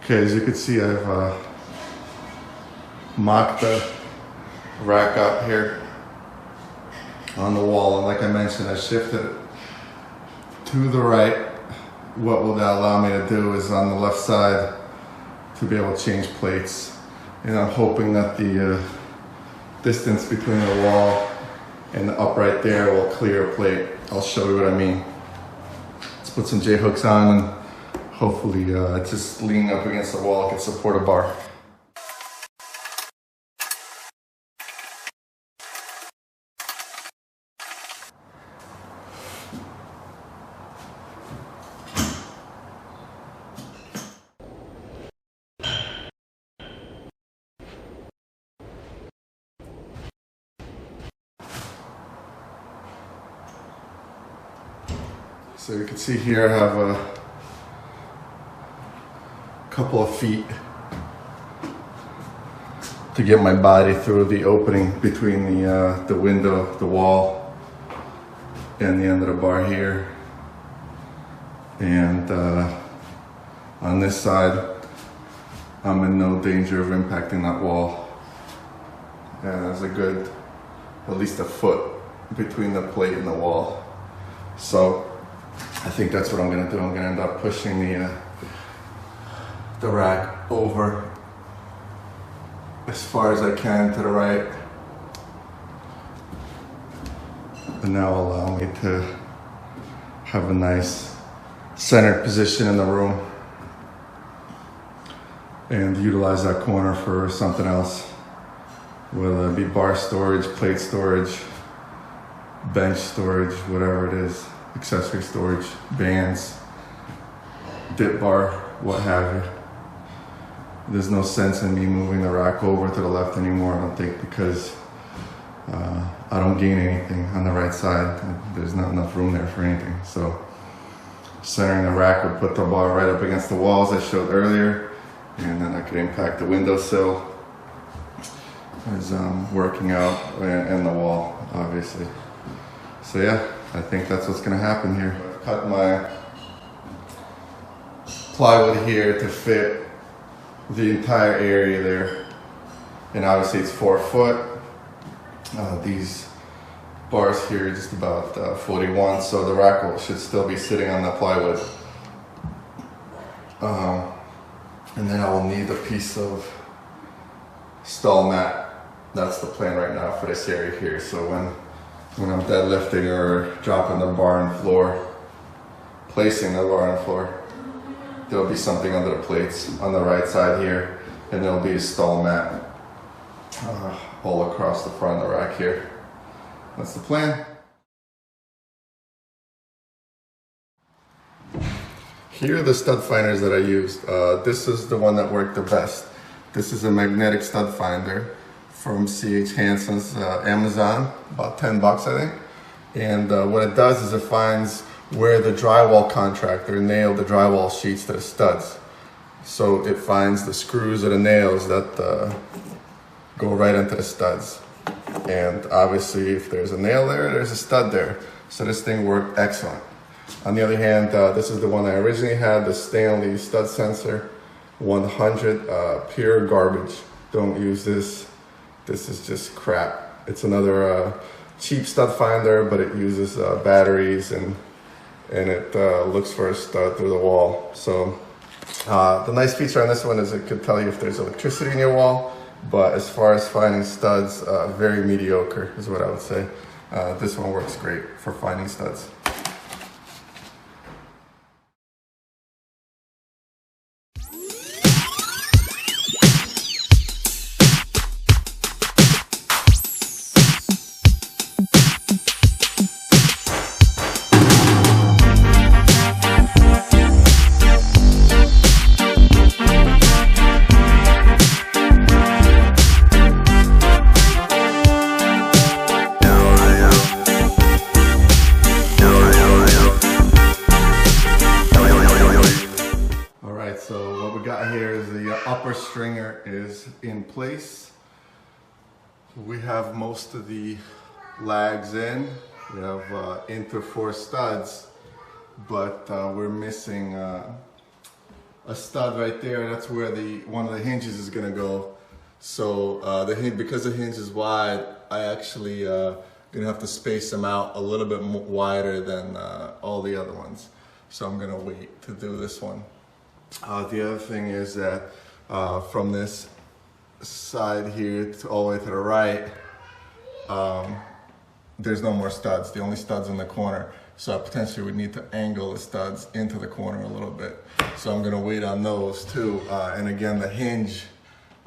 Okay, as you can see, I've mocked the rack up here on the wall, and like I mentioned, I shifted it to the right. What will that allow me to do is on the left side to be able to change plates, and I'm hoping that the distance between the wall and the upright there will clear a plate. I'll show you what I mean. Let's put some J-hooks on, and hopefully just leaning up against the wall can support a bar. So you can see here I have a couple of feet to get my body through the opening between the window, the wall, and the end of the bar here. And on this side, I'm in no danger of impacting that wall. And there's a good, at least a foot between the plate and the wall. So I think that's what I'm gonna do. I'm gonna end up pushing the rack over as far as I can to the right, and that will allow me to have a nice centered position in the room and utilize that corner for something else, whether it be bar storage, plate storage, bench storage, whatever it is, accessory storage, bands, dip bar, what have you. There's no sense in me moving the rack over to the left anymore, I don't think, because I don't gain anything on the right side. There's not enough room there for anything. So centering the rack would put the bar right up against the walls I showed earlier, and then I could impact the windowsill as I'm working out, and the wall, obviously. So yeah, I think that's what's gonna happen here. I've cut my plywood here to fit the entire area there, and obviously it's 4 foot. These bars here are just about 41, so the rack should still be sitting on the plywood. And then I will need a piece of stall mat. That's the plan right now for this area here. So when I'm deadlifting or dropping the bar on the floor, placing the bar on the floor, there'll be something under the plates on the right side here, and there'll be a stall mat all across the front of the rack here. That's the plan. Here are the stud finders that I used. This is the one that worked the best. This is a magnetic stud finder from C.H. Hansen's Amazon, about 10 bucks I think. And what it does is it finds where the drywall contractor nailed the drywall sheets to the studs. So it finds the screws or the nails that go right into the studs. And obviously if there's a nail there, there's a stud there. So this thing worked excellent. On the other hand, this is the one I originally had, the Stanley stud sensor 100, pure garbage. Don't use this. This is just crap. It's another cheap stud finder, but it uses batteries and it looks for a stud through the wall. So the nice feature on this one is it could tell you if there's electricity in your wall, but as far as finding studs, very mediocre is what I would say. This one works great for finding studs. Upper stringer is in place. We have most of the lags in. We have inter 4 studs, but we're missing a stud right there. That's where one of the hinges is gonna go. So because the hinge is wide, I actually gonna have to space them out a little bit wider than all the other ones. So I'm gonna wait to do this one. The other thing is that from this side here to all the way to the right, there's no more studs. The only studs in the corner. So I potentially would need to angle the studs into the corner a little bit. So I'm gonna wait on those too. And again, the hinge,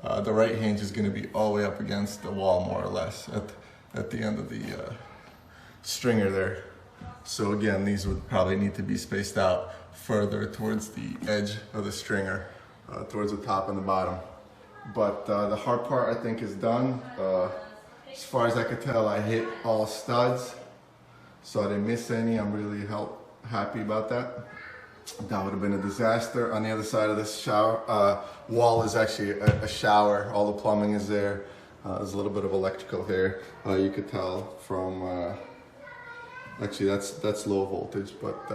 the right hinge is gonna be all the way up against the wall more or less at the end of the stringer there. So again, these would probably need to be spaced out further towards the edge of the stringer, towards the top and the bottom. But the hard part I think is done. As far as I could tell, I hit all studs, so I didn't miss any. I'm really happy about that. That would have been a disaster. On the other side of this shower wall is actually a shower. All the plumbing is there. There's a little bit of electrical here. You could tell from, actually that's low voltage, but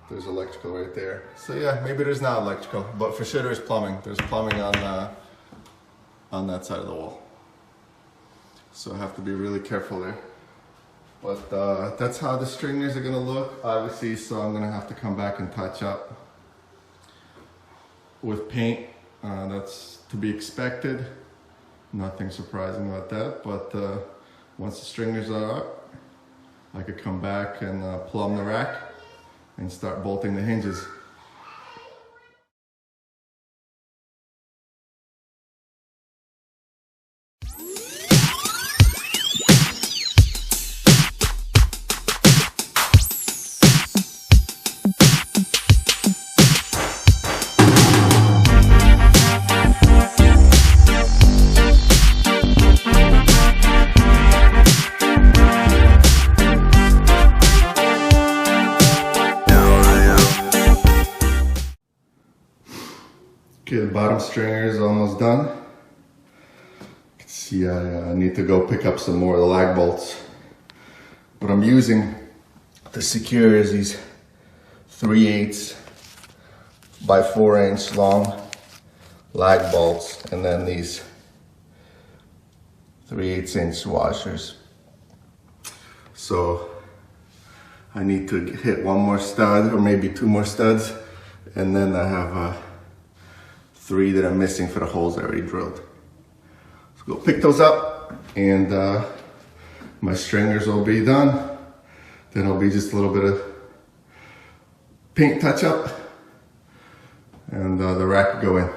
there's electrical right there. So yeah, maybe there's not electrical, but for sure there's plumbing. There's plumbing on that side of the wall. So I have to be really careful there. But that's how the stringers are gonna look, obviously, so I'm gonna have to come back and touch up with paint. That's to be expected. Nothing surprising about that, but once the stringers are up, I could come back and plumb the rack and start bolting the hinges. Okay, the bottom stringer is almost done. You can see I need to go pick up some more of the lag bolts. What I'm using to secure is these 3/8 by 4" long lag bolts, and then these 3/8" washers. So I need to hit one more stud, or maybe two more studs, and then I have 3 that I'm missing for the holes I already drilled. So go pick those up, and my stringers will be done. Then it'll be just a little bit of paint touch up, and the rack will go in.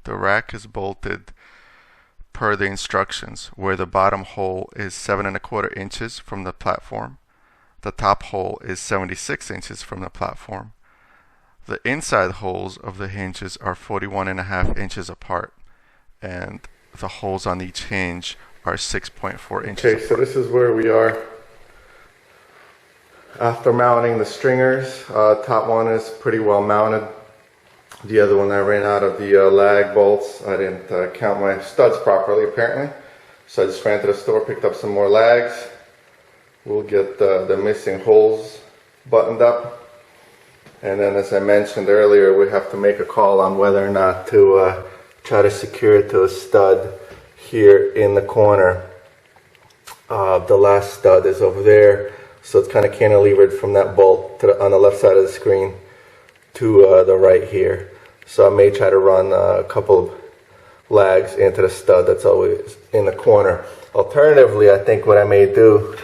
The rack is bolted per the instructions, where the bottom hole is 7¼ inches from the platform. The top hole is 76 inches from the platform. The inside holes of the hinges are 41½ inches apart, and the holes on each hinge are 6.4 inches apart. So this is where we are after mounting the stringers. Top one is pretty well mounted. The other one, I ran out of the lag bolts. I didn't count my studs properly, apparently. So I just ran to the store, picked up some more lags. We'll get the missing holes buttoned up. And then, as I mentioned earlier, we have to make a call on whether or not to try to secure it to a stud here in the corner. The last stud is over there, So it's kind of cantilevered from that bolt on the left side of the screen to the right here. So I may try to run a couple of lags into the stud that's always in the corner. Alternatively, I think what I may do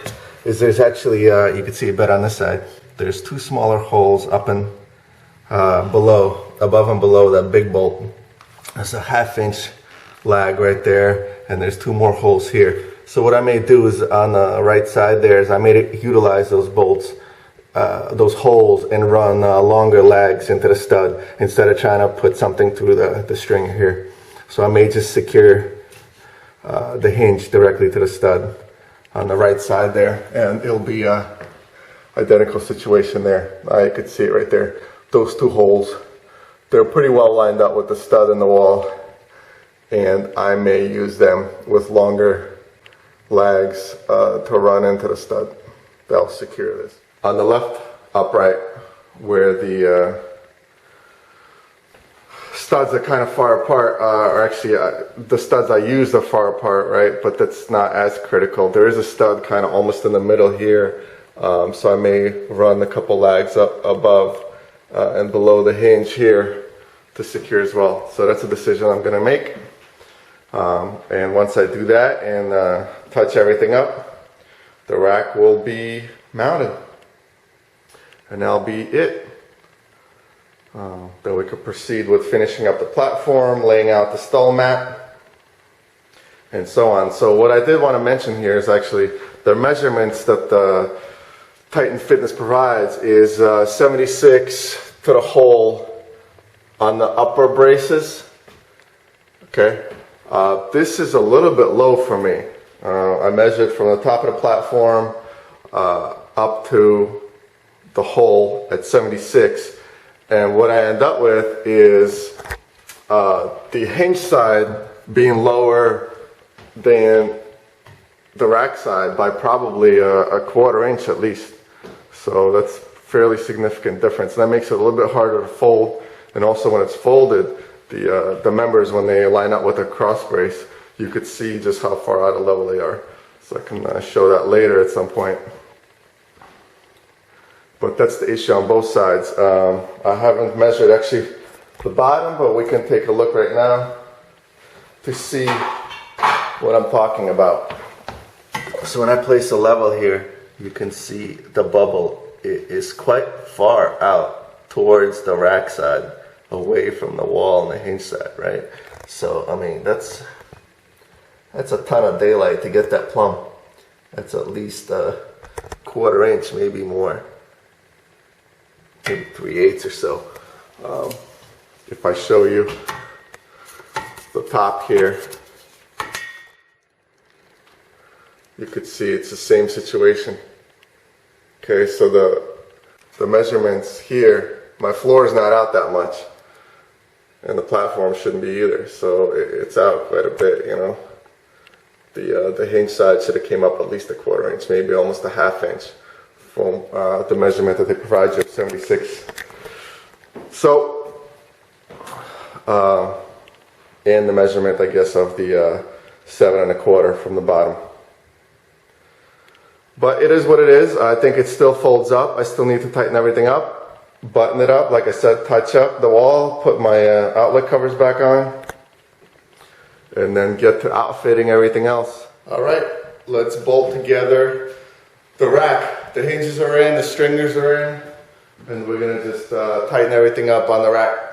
is there's actually, you can see it better on this side, there's two smaller holes up and above and below that big bolt. There's a 1/2 inch lag right there, and there's two more holes here. So what I may do is on the right side there is I may utilize those bolts, those holes, and run longer lags into the stud instead of trying to put something through the string here. So I may just secure the hinge directly to the stud on the right side there, and it'll be a identical situation there. You could see it right there. Those two holes, they're pretty well lined up with the stud in the wall, and I may use them with longer lags to run into the stud. That'll secure this. On the left upright, where the studs are kind of far apart, or actually the studs I use are far apart, right? But that's not as critical. There is a stud kind of almost in the middle here, so I may run a couple lags up above and below the hinge here to secure as well. So that's a decision I'm going to make. And once I do that and touch everything up, the rack will be mounted, and that'll be it. Then we could proceed with finishing up the platform, laying out the stall mat, and so on. So what I did want to mention here is actually the measurements that the Titan Fitness provides is 76 to the hole on the upper braces. Okay, this is a little bit low for me. I measured from the top of the platform up to the hole at 76. And what I end up with is the hinge side being lower than the rack side by probably a 1/4 inch at least. So that's fairly significant difference. And that makes it a little bit harder to fold. And also when it's folded, the members, when they line up with a cross brace, you could see just how far out of level they are. So I can show that later at some point. But that's the issue on both sides. I haven't measured actually the bottom, but we can take a look right now to see what I'm talking about. So when I place the level here, you can see the bubble is quite far out towards the rack side, away from the wall and the hinge side, right? So I mean, that's a ton of daylight to get that plumb. That's at least a 1/4 inch, maybe more. Maybe 3/8 or so. If I show you the top here, you could see it's the same situation. Okay, so the measurements here, my floor is not out that much, and the platform shouldn't be either, so it's out quite a bit, you know. The hinge side should have came up at least a 1/4 inch, maybe almost a 1/2 inch. From the measurement that they provide you of 76. So, and the measurement, I guess, of the 7 1/4 from the bottom. But it is what it is. I think it still folds up. I still need to tighten everything up, button it up, like I said, touch up the wall, put my outlet covers back on, and then get to outfitting everything else. All right, let's bolt together the rack. The hinges are in, the stringers are in, and we're gonna just tighten everything up on the rack.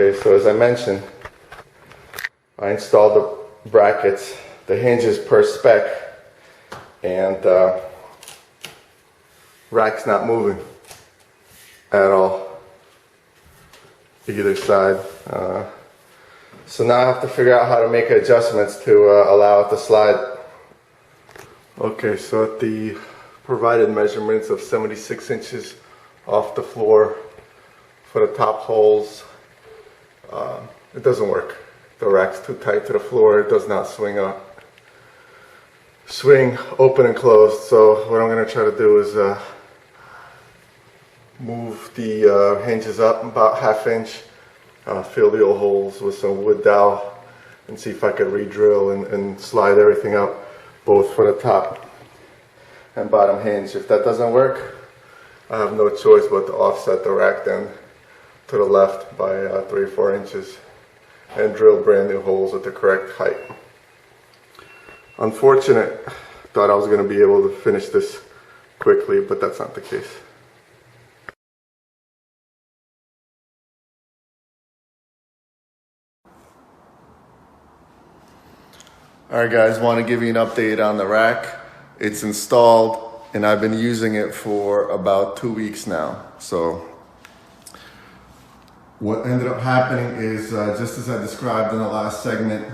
Okay, so as I mentioned, I installed the brackets, the hinges per spec, and rack's not moving at all, either side. So now I have to figure out how to make adjustments to allow it to slide. Okay, so at the provided measurements of 76 inches off the floor for the top holes, it doesn't work. The rack's too tight to the floor. It does not swing open and closed. So what I'm going to try to do is move the hinges up about ½ inch, fill the old holes with some wood dowel, and see if I could re-drill and slide everything up, both for the top and bottom hinge. If that doesn't work, I have no choice but to offset the rack then to the left by 3 or 4 inches and drill brand new holes at the correct height. Unfortunate, thought I was going to be able to finish this quickly, but that's not the case. Alright guys, want to give you an update on the rack. It's installed and I've been using it for about 2 weeks now. So what ended up happening is, just as I described in the last segment,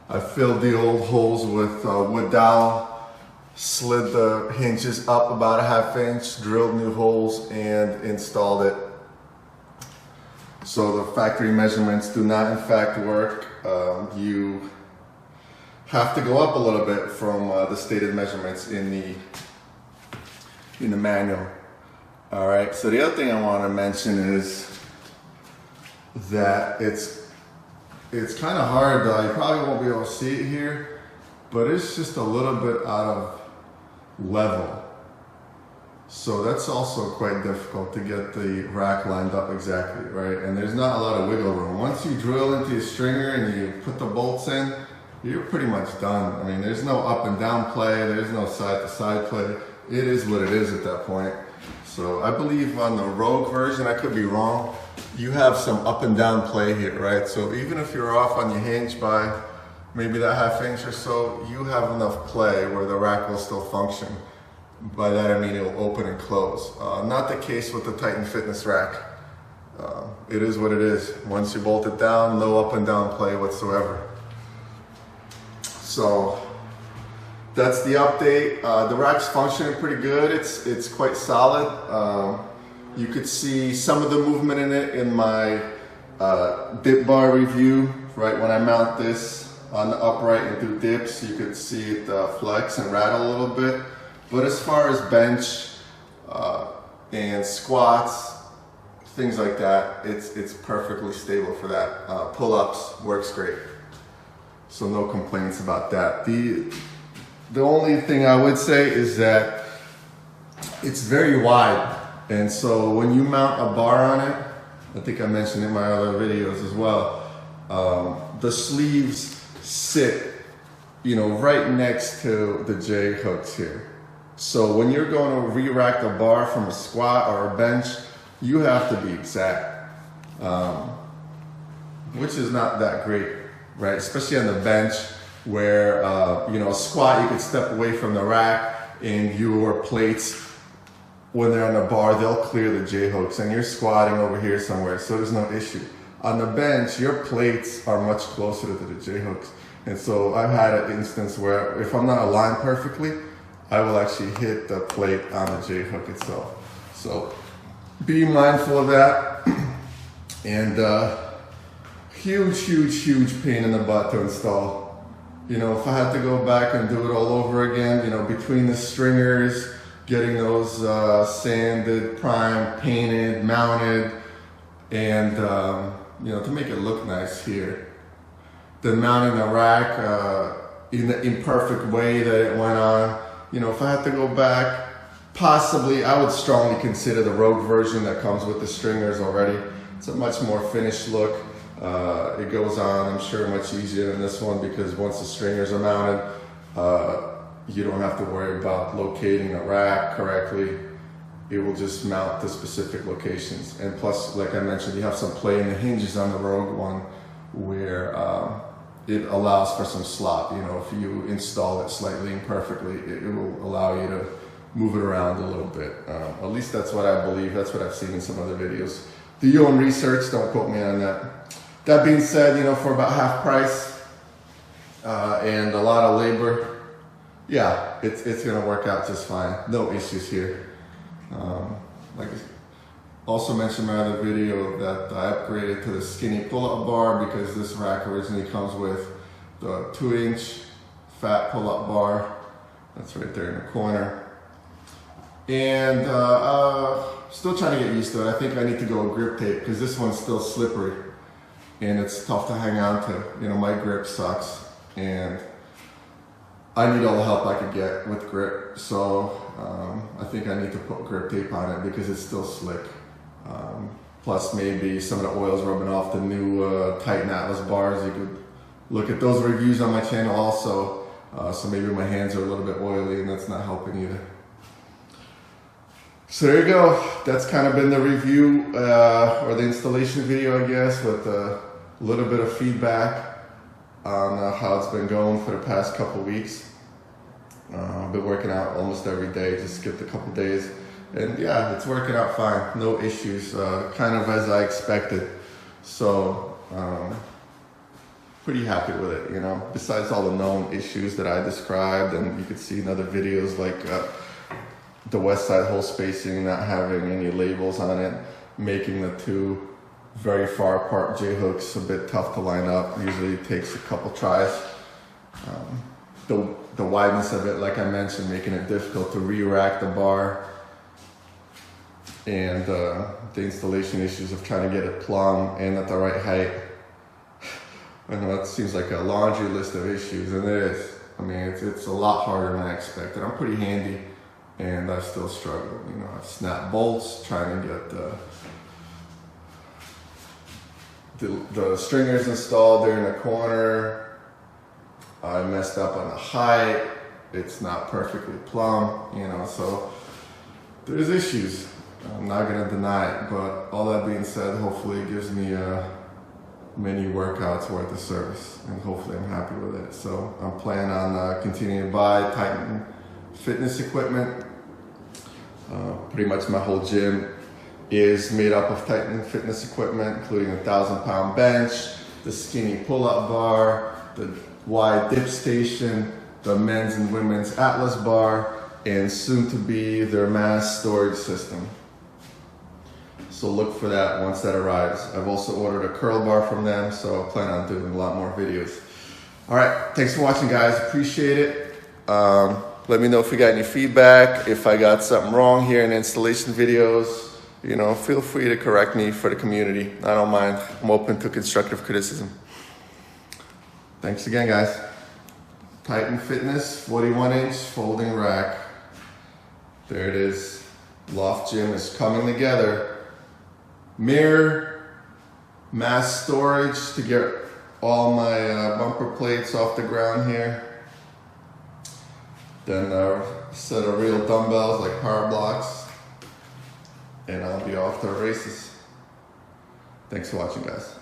I filled the old holes with wood dowel, slid the hinges up about ½ inch, drilled new holes, and installed it. So the factory measurements do not in fact work. You have to go up a little bit from the stated measurements in the manual. All right, so the other thing I want to mention is that it's kind of hard, though. You probably won't be able to see it here, but it's just a little bit out of level. So that's also quite difficult to get the rack lined up exactly, right? And there's not a lot of wiggle room. Once you drill into your stringer and you put the bolts in, you're pretty much done. I mean, there's no up and down play, there's no side to side play. It is what it is at that point. So I believe on the Rogue version, I could be wrong, you have some up and down play here, right? So even if you're off on your hinge by maybe that ½ inch or so, you have enough play where the rack will still function. By that I mean it will open and close. Not the case with the Titan Fitness rack. It is what it is. Once you bolt it down, no up and down play whatsoever. So that's the update. The rack's functioning pretty good. It's quite solid. You could see some of the movement in it in my dip bar review. Right when I mount this on the upright and do dips, you could see it flex and rattle a little bit. But as far as bench and squats, things like that, it's perfectly stable for that. Pull-ups works great. So no complaints about that. The only thing I would say is that it's very wide. And so when you mount a bar on it, I think I mentioned in my other videos as well, the sleeves sit, right next to the J hooks here. So when you're going to re-rack the bar from a squat or a bench, you have to be exact, which is not that great, right? Especially on the bench where, a squat, you could step away from the rack and your plates, when they're on the bar, they'll clear the J hooks and you're squatting over here somewhere, so there's no issue. On the bench, your plates are much closer to the J hooks. And so I've had an instance where if I'm not aligned perfectly, I will actually hit the plate on the J hook itself. So be mindful of that. And huge pain in the butt to install. If I had to go back and do it all over again, between the stringers, getting those sanded, primed, painted, mounted, and to make it look nice here. Then mounting the rack in the imperfect way that it went on. If I had to go back, possibly I would strongly consider the Rogue version that comes with the stringers already. It's a much more finished look. It goes on, I'm sure, much easier than this one because once the stringers are mounted, you don't have to worry about locating the rack correctly. it will just mount to specific locations. And plus, like I mentioned, you have some play in the hinges on the Rogue one where it allows for some slop. You know, if you install it slightly imperfectly, it will allow you to move it around a little bit. At least that's what I believe. That's what I've seen in some other videos. Do your own research. Don't quote me on that. That being said, you know, for about half price and a lot of labor, yeah, it's gonna work out just fine. No issues here. Like I also mentioned in my other video that I upgraded to the skinny pull-up bar because this rack originally comes with the 2-inch fat pull-up bar. That's right there in the corner. And still trying to get used to it. I think I need to go with grip tape because this one's still slippery and it's tough to hang on to. You know, my grip sucks and I need all the help I could get with grip. So I think I need to put grip tape on it because it's still slick. Plus maybe some of the oil's rubbing off the new Titan Atlas bars. You could look at those reviews on my channel also. So maybe my hands are a little bit oily and that's not helping either. So there you go. That's kind of been the review or the installation video, I guess, with a little bit of feedback on how it's been going for the past couple weeks. I've been working out almost every day, just skipped a couple days. And yeah, it's working out fine, no issues, kind of as I expected. So, pretty happy with it, you know, besides all the known issues that I described, and you could see in other videos like the west side hole spacing, not having any labels on it, making the two very far apart J-hooks a bit tough to line up. Usually it takes a couple tries. The wideness of it, like I mentioned, making it difficult to re-rack the bar, and the installation issues of trying to get it plumb and at the right height. I know it seems like a laundry list of issues, and it is. I mean, it's a lot harder than I expected. I'm pretty handy, and I still struggle. You know, I snap bolts, trying to get the stringers installed there in the corner. I messed up on the height. It's not perfectly plumb, you know, so there's issues. I'm not gonna deny it, but all that being said, hopefully it gives me many workouts worth of service, and hopefully I'm happy with it. So I'm planning on continuing to buy Titan fitness equipment. Pretty much my whole gym is made up of Titan fitness equipment, including a 1,000-pound bench, the skinny pull-up bar, the wide dip station, the men's and women's Atlas bar, and soon to be their mass storage system. So look for that once that arrives. I've also ordered a curl bar from them, so I plan on doing a lot more videos. All right, thanks for watching, guys. Appreciate it. Let me know if you got any feedback, if I got something wrong here in installation videos. You know, feel free to correct me for the community. I don't mind. I'm open to constructive criticism. Thanks again, guys. Titan Fitness 41-inch folding rack. There it is. Loft Gym is coming together. Mirror, mass storage to get all my bumper plates off the ground here. Then a set of real dumbbells like power blocks. And I'll be off to the races. Thanks for watching, guys.